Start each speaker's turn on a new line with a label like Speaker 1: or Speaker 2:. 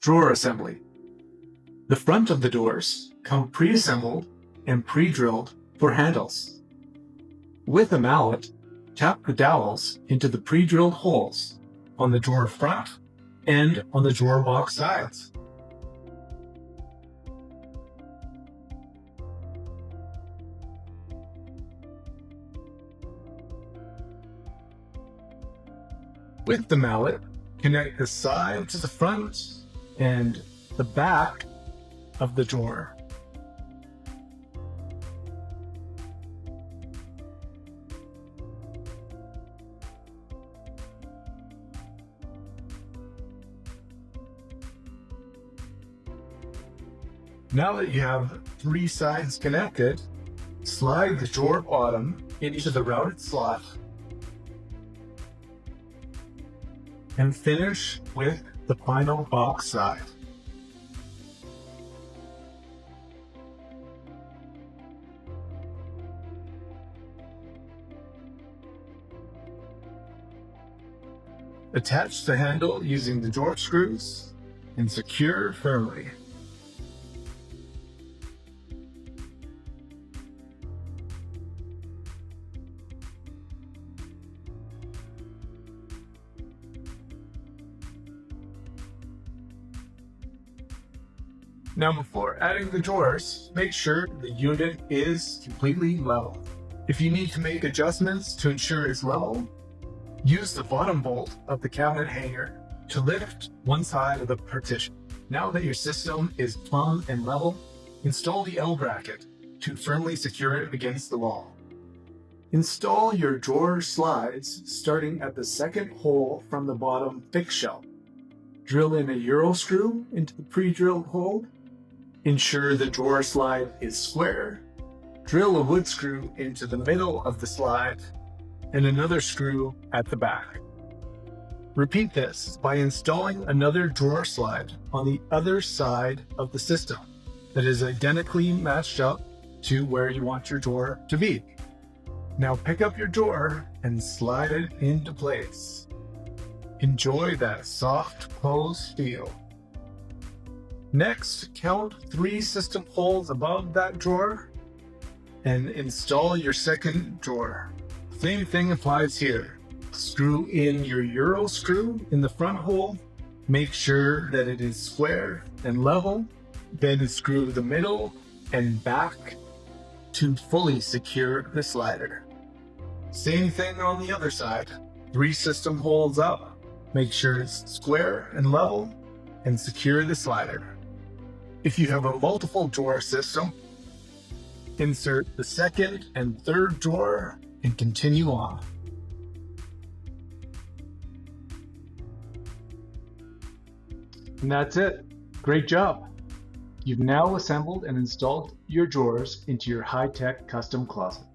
Speaker 1: Drawer assembly. The front of the doors come pre-assembled and pre-drilled for handles. With a mallet, tap the dowels into the pre-drilled holes on the drawer front and on the drawer box sides. With the mallet, connect the side to the front and the back of the drawer. Now that you have three sides connected, slide the drawer bottom into the routed slot and finish with the final box side. Attach the handle using the drawer screws and secure firmly. Now before adding the drawers, make sure the unit is completely level. If you need to make adjustments to ensure it's level, use the bottom bolt of the cabinet hanger to lift one side of the partition. Now that your system is plumb and level, install the L bracket to firmly secure it against the wall. Install your drawer slides starting at the second hole from the bottom fix shelf. Drill in a Euro screw into the pre-drilled hole. Ensure the drawer slide is square. Drill a wood screw into the middle of the slide and another screw at the back. Repeat this by installing another drawer slide on the other side of the system that is identically matched up to where you want your drawer to be. Now pick up your drawer and slide it into place. Enjoy that soft close feel. Next, count 3 system holes above that drawer and install your second drawer. Same thing applies here. Screw in your Euro screw in the front hole. Make sure that it is square and level. Then screw the middle and back to fully secure the slider. Same thing on the other side. 3 system holes up. Make sure it's square and level and secure the slider. If you have a multiple drawer system, insert the second and third drawer and continue on. And that's it. Great job. You've now assembled and installed your drawers into your high-tech custom closet.